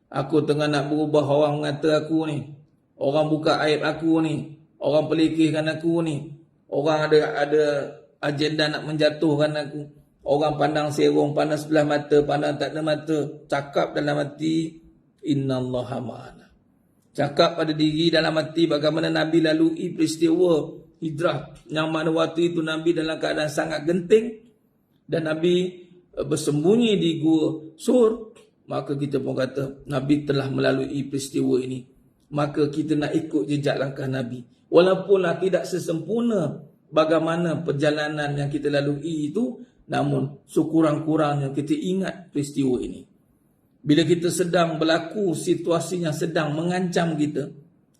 Aku tengah nak berubah orang mengata aku ni. Orang buka aib aku ni. Orang pelikihkan aku ni. Orang ada agenda nak menjatuhkan aku. Orang pandang serong, pandang sebelah mata, pandang tak ada mata. Cakap dalam hati, innallaha ma'ana. Cakap pada diri dalam hati bagaimana Nabi lalui peristiwa hijrah. Yang mana waktu itu Nabi dalam keadaan sangat genting. Dan Nabi bersembunyi di gua Sur. Maka kita pun kata Nabi telah melalui peristiwa ini. Maka kita nak ikut jejak langkah Nabi. Walaupunlah tidak sesempurna bagaimana perjalanan yang kita lalui itu, namun sekurang-kurangnya kita ingat peristiwa ini. Bila kita sedang berlaku situasi yang sedang mengancam kita,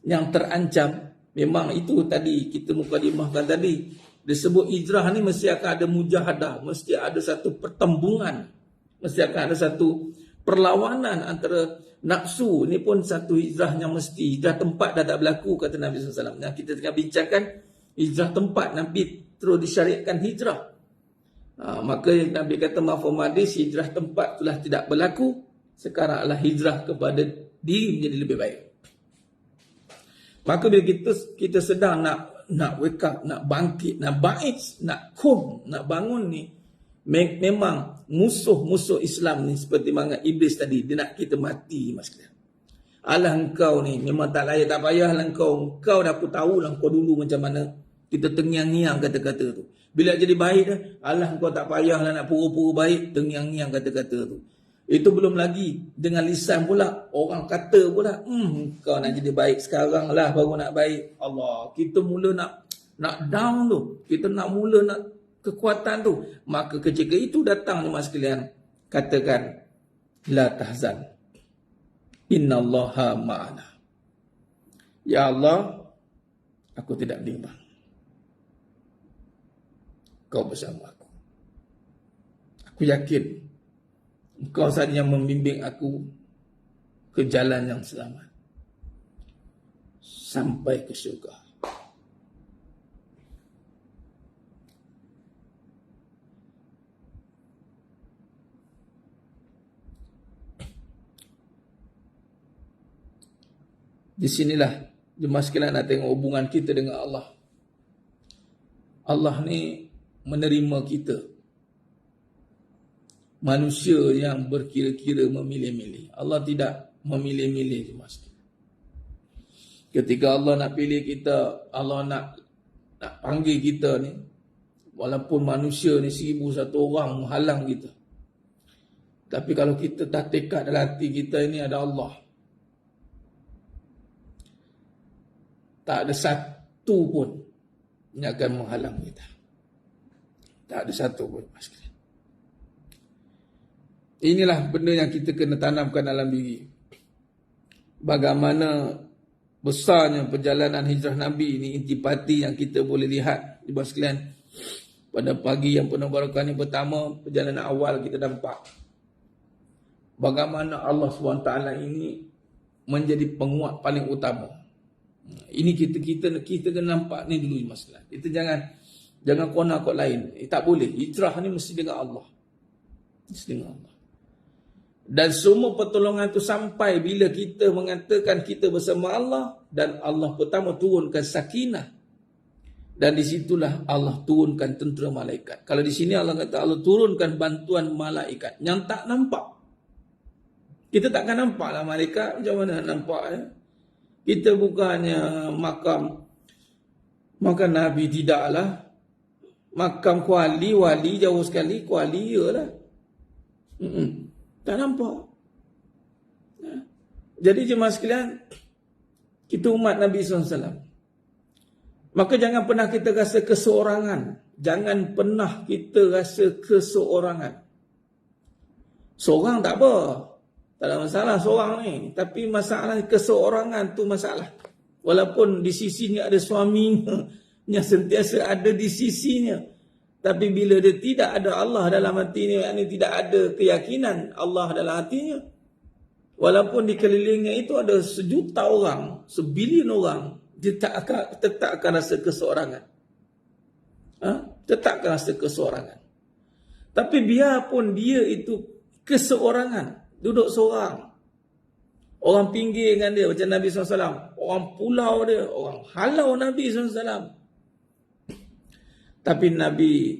yang terancam, memang itu tadi kita mukadimahkan tadi. Disebut hijrah ni mesti akan ada mujahadah, mesti ada satu pertembungan, mesti akan ada satu perlawanan antara nafsu. Ini pun satu hijrah yang mesti. Hijrah tempat dah tak berlaku, kata Nabi SAW. Yang kita tengah bincangkan hijrah tempat. Nabi terus disyariatkan hijrah. Maka Nabi kata mafhum hadis, hijrah tempat telah tidak berlaku. Sekarang adalah hijrah kepada diri menjadi lebih baik. Maka bila kita sedang nak wake up, nak bangkit, nak bait, nak nak bangun ni, memang musuh-musuh Islam ni seperti mana iblis tadi, dia nak kita mati, mas kalian. Alah engkau ni memang tak layak, tak payahlah engkau. Engkau dah aku tahulah engkau dulu macam mana. Kita tengiang-ngiang kata-kata tu. Bila jadi baik dah, alah engkau tak payahlah nak pura-pura baik, tengiang-ngiang kata-kata tu. Itu belum lagi dengan lisan pula. Orang kata pula, kau nak jadi baik sekarang lah baru nak baik. Allah, kita mula nak down tu. Kita nak mula nak kekuatan tu. Maka ketika itu datang jemaah sekalian, katakan, la tahzan. Innallaha ma'ana. Ya Allah, aku tidak bimbang. Kau bersama aku. Aku yakin Engkau sahaja yang membimbing aku ke jalan yang selamat sampai ke syurga. Di sinilah jemaah sekalian nak tengok hubungan kita dengan Allah. Allah ni menerima kita. Manusia yang berkira-kira memilih-milih. Allah tidak memilih-milih jemaah sekalian. Ketika Allah nak pilih kita, Allah nak panggil kita ni, walaupun manusia ni 1001 orang menghalang kita. Tapi kalau kita dah tekad dalam hati kita ini ada Allah, tak ada satu pun yang akan menghalang kita. Tak ada satu pun. Inilah benda yang kita kena tanamkan dalam diri. Bagaimana besarnya perjalanan hijrah Nabi ini, intipati yang kita boleh lihat di bawah sekalian. Pada pagi yang penuh barakah ini pertama, perjalanan awal kita nampak bagaimana Allah SWT ini menjadi penguat paling utama. Ini kita kena nampak ni dulu masalah. Kita jangan kona kot lain. Tak boleh. Hijrah ni mesti dengan Allah. Mesti dengan Allah. Dan semua pertolongan itu sampai bila kita mengatakan kita bersama Allah dan Allah pertama turunkan sakinah. Dan di situlah Allah turunkan tentera malaikat. Kalau di sini Allah kata Allah turunkan bantuan malaikat yang tak nampak. Kita takkan nampaklah malaikat, macam mana nampak ya? Kita bukannya makam Nabi, tidaklah. Makam wali jauh sekali, kuali ialah. Tak nampak. Jadi jemaah sekalian, kita umat Nabi SAW. Maka jangan pernah kita rasa keseorangan. Jangan pernah kita rasa keseorangan. Seorang tak apa. Tak ada masalah seorang ni. Tapi masalah keseorangan tu masalah. Walaupun di sisinya ada suaminya yang sentiasa ada di sisinya. Tapi bila dia tidak ada Allah dalam hatinya, yakni tidak ada keyakinan Allah dalam hatinya, walaupun di kelilingnya itu ada 1 juta orang, 1 bilion orang, dia tetap akan rasa keseorangan. Tetap akan rasa keseorangan. Tapi biarpun dia itu keseorangan, duduk seorang, orang pinggir dengan dia macam Nabi SAW, orang pulau dia, orang halau Nabi SAW. Tapi Nabi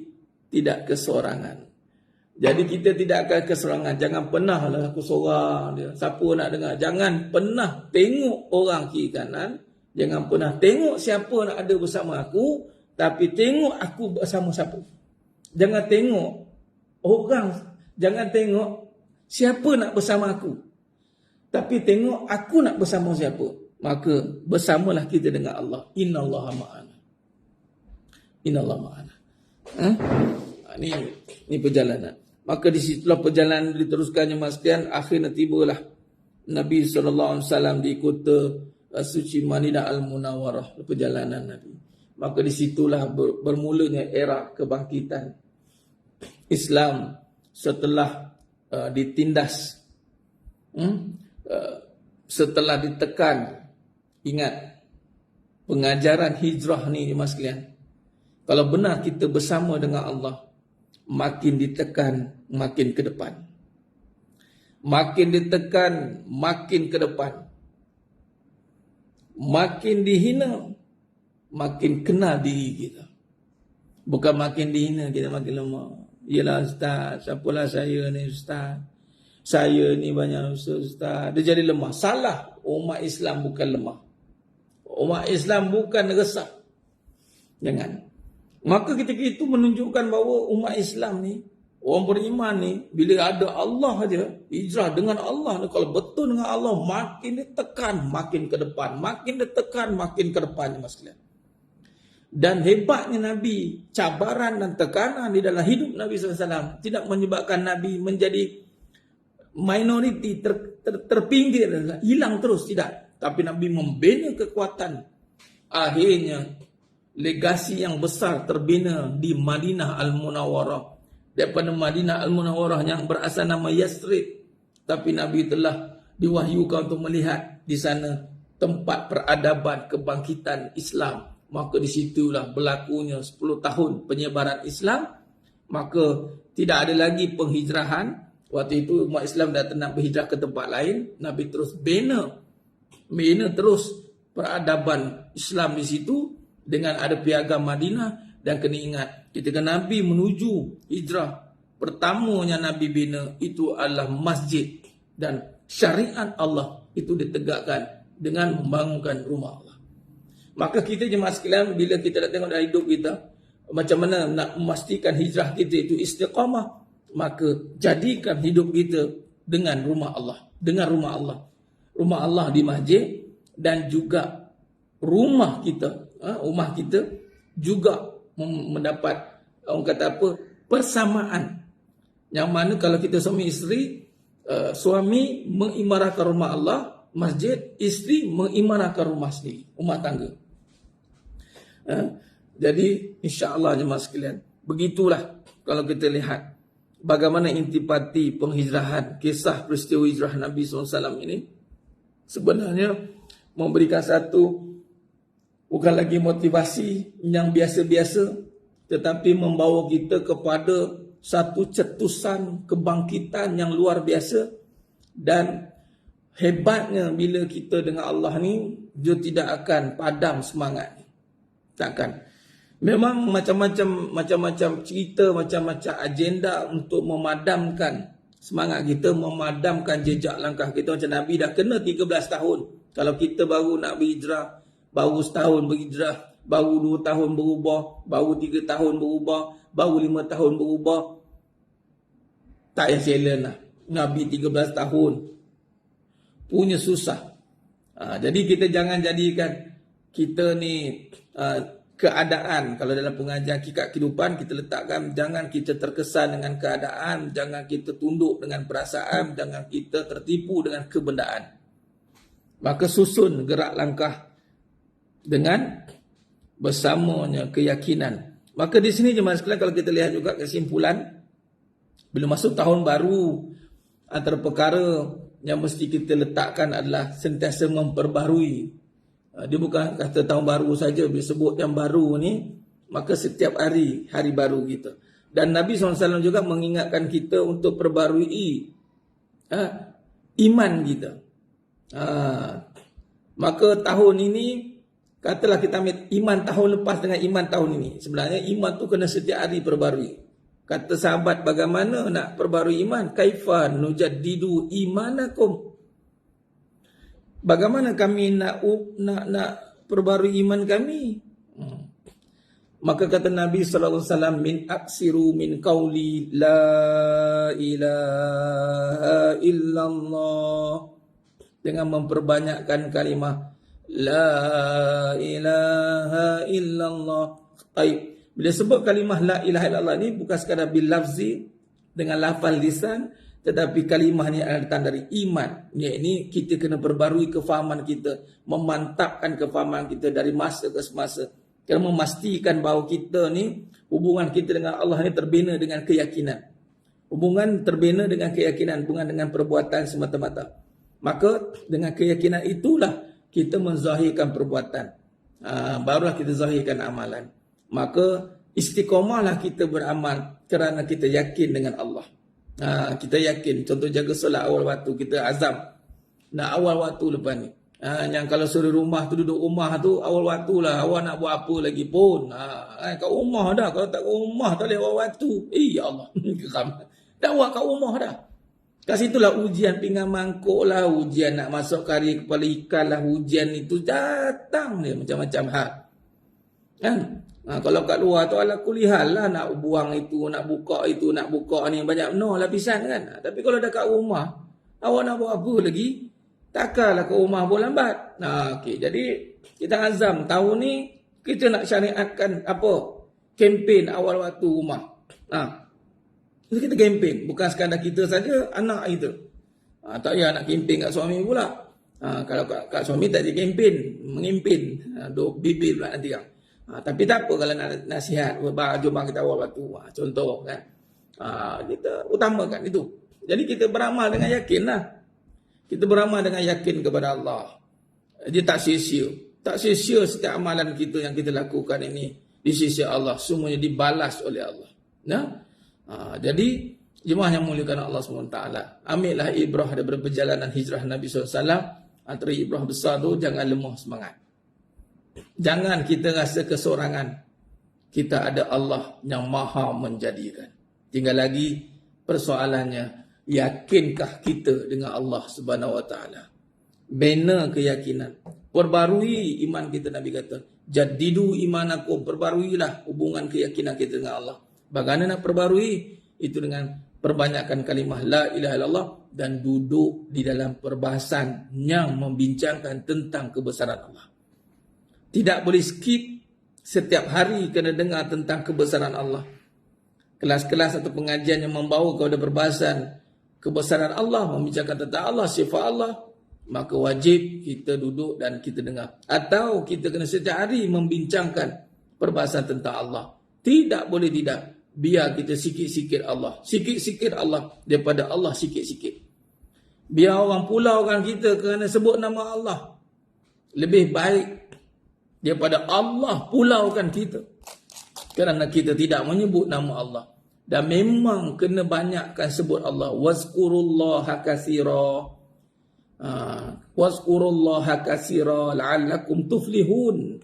tidak keseorangan. Jadi kita tidak akan keseorangan. Jangan pernah lah aku seorang dia. Siapa nak dengar? Jangan pernah tengok orang kiri kanan. Jangan pernah tengok siapa nak ada bersama aku. Tapi tengok aku bersama siapa. Jangan tengok orang. Jangan tengok siapa nak bersama aku. Tapi tengok aku nak bersama siapa. Maka bersamalah kita dengan Allah. Innallaha ma'ana. Innallaha ma'ana. Ini perjalanan. Maka di situlah perjalanan diteruskannya mas sekalian. Akhirnya tibalah Nabi SAW di kota suci Madinah Al-Munawwarah. Perjalanan Nabi. Maka di situlah bermulanya era kebangkitan Islam setelah ditindas, setelah ditekan. Ingat, pengajaran hijrah ni mas sekalian, kalau benar kita bersama dengan Allah, makin ditekan, makin ke depan. Makin ditekan, makin ke depan. Makin dihina, makin kenal diri kita. Bukan makin dihina, kita makin lemah. Yalah ustaz, siapalah saya ni ustaz. Saya ni banyak ustaz. Dia jadi lemah. Salah. Umat Islam bukan lemah. Umat Islam bukan resah. Jangan. Maka ketika itu menunjukkan bahawa umat Islam ni, orang beriman ni, bila ada Allah aja, hijrah dengan Allah ni, kalau betul dengan Allah, makin ditekan, makin ke depan. Makin ditekan, makin ke depan, mas sekalian. Dan hebatnya Nabi, cabaran dan tekanan di dalam hidup Nabi SAW tidak menyebabkan Nabi menjadi minoriti, terpinggir, hilang terus, tidak. Tapi Nabi membina kekuatan. Akhirnya legasi yang besar terbina di Madinah Al-Munawwarah. Daripada Madinah Al-Munawwarah yang berasal nama Yathrib, tapi Nabi telah diwahyukan untuk melihat di sana tempat peradaban kebangkitan Islam. Maka di situlah berlakunya 10 tahun penyebaran Islam. Maka tidak ada lagi penghijrahan. Waktu itu umat Islam dah nak berhijrah ke tempat lain. Nabi terus bina terus peradaban Islam di situ dengan ada piagam Madinah. Dan kena ingat, ketika Nabi menuju hijrah, pertamanya Nabi bina itu adalah masjid. Dan syariat Allah itu ditegakkan dengan membangunkan rumah Allah. Maka kita jemaah sekalian, bila kita nak tengok dalam hidup kita, macam mana nak memastikan hijrah kita itu istiqamah, maka jadikan hidup kita dengan rumah Allah. Dengan rumah Allah. Rumah Allah di masjid, dan juga rumah kita juga mendapat, orang kata apa, persamaan. Yang mana kalau kita suami isteri, suami mengimarahkan rumah Allah, masjid, isteri mengimarahkan rumah sendiri, rumah tangga. Jadi insya-Allah jemaah sekalian, begitulah kalau kita lihat bagaimana intipati penghijrahan, kisah peristiwa hijrah Nabi SAW ini sebenarnya memberikan satu, bukan lagi motivasi yang biasa-biasa, tetapi membawa kita kepada satu cetusan kebangkitan yang luar biasa. Dan hebatnya bila kita dengan Allah ni, dia tidak akan padam semangat. Takkan. Memang macam-macam cerita, macam-macam agenda untuk memadamkan semangat kita, memadamkan jejak langkah kita. Macam Nabi dah kena 13 tahun. Kalau kita baru nak berhijrah, baru setahun berhijrah, baru 2 tahun berubah, baru 3 tahun berubah, baru 5 tahun berubah, tak payah challenge lah. Nabi 13 tahun punya susah. Jadi kita jangan jadikan kita ni keadaan. Kalau dalam pengajian hakikat kehidupan, kita letakkan jangan kita terkesan dengan keadaan, jangan kita tunduk dengan perasaan, jangan kita tertipu dengan kebendaan. Maka susun gerak langkah dengan bersamanya keyakinan. Maka di sini jemaah sekalian, kalau kita lihat juga kesimpulan, bila masuk tahun baru, antara perkara yang mesti kita letakkan adalah sentiasa memperbaharui. Dia bukan kata tahun baru saja, bila sebut yang baru ni, maka setiap hari, hari baru kita. Dan Nabi SAW juga mengingatkan kita untuk perbaharui iman kita. Maka tahun ini, katalah kita ambil iman tahun lepas dengan iman tahun ini. Sebenarnya iman tu kena setiap hari perbarui. Kata sahabat, bagaimana nak perbarui iman? Kaifa nujaddidu imanakum? Bagaimana kami nak perbarui iman kami? Maka kata Nabi SAW, min aksiru min qawli la ilaha illallah. Dengan memperbanyakkan kalimah la ilaha illallah. Bila sebut kalimah la ilaha illallah ni bukan sekadar bil lafzi dengan lafal lisan, tetapi kalimah ni adalah datang dari iman. Ini kita kena perbarui kefahaman kita, memantapkan kefahaman kita dari masa ke semasa. Kena memastikan bahawa kita ni, hubungan kita dengan Allah ni terbina dengan keyakinan. Hubungan terbina dengan keyakinan, bukan dengan perbuatan semata-mata. Maka dengan keyakinan itulah kita menzahirkan perbuatan. Barulah kita zahirkan amalan. Maka istiqamahlah kita beramal kerana kita yakin dengan Allah. Kita yakin. Contoh jaga solat awal waktu, kita azam nak awal waktu lepas ni. Yang kalau suruh rumah tu, duduk rumah tu awal waktu lah. Awak nak buat apa lagi pun. Kat rumah dah. Kalau tak kat rumah tak boleh awal waktu. Ya Allah. Dah buat kat rumah dah. Kat situlah ujian pinggan mangkuk lah, ujian nak masuk kari kepala ikan lah, ujian itu datang dia macam-macam hal. Kan? Kalau kat luar tu ala kulihal lah, nak buang itu, nak buka ni, banyak no lapisan kan. Tapi kalau dekat rumah, awak nak buat apa lagi? Takkanlah ke rumah pun lambat. Okay. Jadi kita azam tahun ni kita nak syariatkan apa? Kempen awal waktu rumah. Jadi kita kempen, bukan sekadar kita saja, anak itu. Tak payah nak kempen kat suami pula. Kalau kat suami tak ada kempen, mengimpin. Bibir pula nanti kan. Tapi tak apa kalau nak nasihat, jom kita awal waktu. Contoh kan. Kita utamakan itu. Jadi kita beramal dengan yakin lah. Kita beramal dengan yakin kepada Allah. Dia tak sia-sia. Tak sia-sia setiap amalan kita yang kita lakukan ini di sisi Allah. Semuanya dibalas oleh Allah. Jadi jemaah yang muliakan Allah SWT, ambillah ibrah daripada perjalanan hijrah Nabi SAW. Antara ibrah besar tu, jangan lemah semangat. Jangan kita rasa kesorangan. Kita ada Allah yang maha menjadikan. Tinggal lagi persoalannya, yakinkah kita dengan Allah Subhanahu Wa Taala? Bina keyakinan, perbarui iman kita. Nabi kata, jadidu imanakum, perbaruilah hubungan keyakinan kita dengan Allah. Bagaimana nak perbarui? Itu dengan perbanyakkan kalimah la ilaha illallah dan duduk di dalam perbahasan yang membincangkan tentang kebesaran Allah. Tidak boleh skip, setiap hari kena dengar tentang kebesaran Allah. Kelas-kelas atau pengajian yang membawa kepada perbahasan kebesaran Allah, membincangkan tentang Allah, sifat Allah, maka wajib kita duduk dan kita dengar. Atau kita kena setiap hari membincangkan perbahasan tentang Allah. Tidak boleh tidak. Biar kita sikit-sikit Allah. Sikit-sikit Allah daripada Allah sikit-sikit. Biar orang pulaukan kita kerana sebut nama Allah. Lebih baik daripada Allah pulaukan kita kerana kita tidak menyebut nama Allah. Dan memang kena banyakkan sebut Allah. Wazkurullaha katsira. Wazkurullaha katsira la'allakum tuflihun.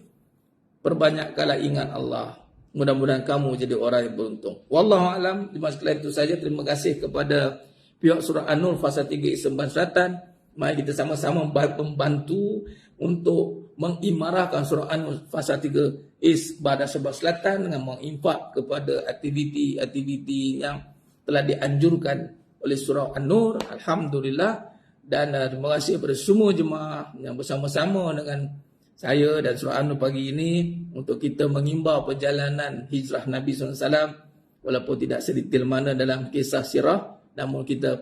Perbanyakkanlah ingat Allah. Mudah-mudahan kamu jadi orang yang beruntung. Wallahu a'lam. Di masa sekalian itu saja. Terima kasih kepada pihak Surah An-Nur Fasa 3 Isban Selatan. Mari kita sama-sama membantu untuk mengimarahkan Surah An-Nur Fasa 3 Isban Selatan dengan menginfak kepada aktiviti-aktiviti yang telah dianjurkan oleh Surah An-Nur. Alhamdulillah. Dan terima kasih kepada semua jemaah yang bersama-sama dengan saya dan Surah An-Nur pagi ini untuk kita mengimbau perjalanan hijrah Nabi SAW, walaupun tidak sedetail mana dalam kisah sirah, namun kita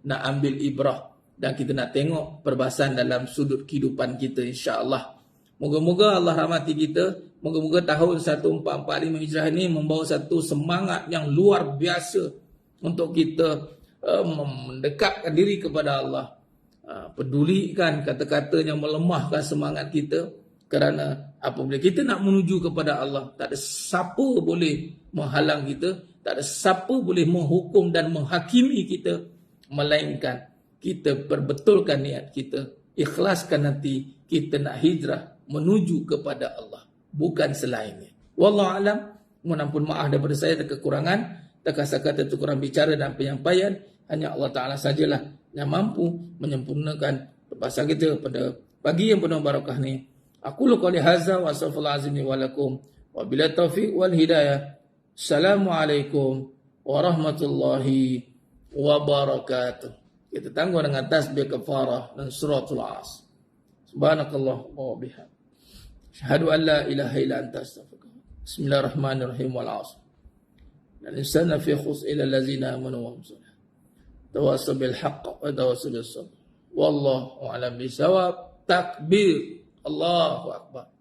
nak ambil ibrah dan kita nak tengok perbahasan dalam sudut kehidupan kita, insya-Allah. Moga-moga Allah rahmati kita. Moga-moga tahun 1445 Hijrah ini membawa satu semangat yang luar biasa untuk kita mendekatkan diri kepada Allah. Pedulikan kata-kata yang melemahkan semangat kita. Kerana apabila kita nak menuju kepada Allah, tak ada siapa boleh menghalang kita, tak ada siapa boleh menghukum dan menghakimi kita, melainkan kita perbetulkan niat kita, ikhlaskan nanti kita nak hijrah menuju kepada Allah, bukan selainnya. Wallahu alam. Mohon ampun maaf daripada saya ada kekurangan, terkasar-kata kurang bicara dan penyampaian. Hanya Allah Ta'ala sajalah yang mampu menyempurnakan perbahasan kita pada pagi yang penuh barakah ni. Aku qouli hadza wa astaghfirullahal azim wa lakum wa bila taufiq wal hidayah. Assalamualaikum warahmatullahi wabarakatuh. Kita tangguh dengan tasbih kafarah dan suratul As. Subhanakallah wa bihamdika. Asyhadu an la ilaha illa anta astaghfiruka. Bismillahirrahmanirrahim wal 'asr. Al-insana fi khusr ila allazina amanu wa hum tawassaw bil haqq wa tawassaw bis sabr. Wallahu a'lam bisawab. Takbir. Allahu akbar.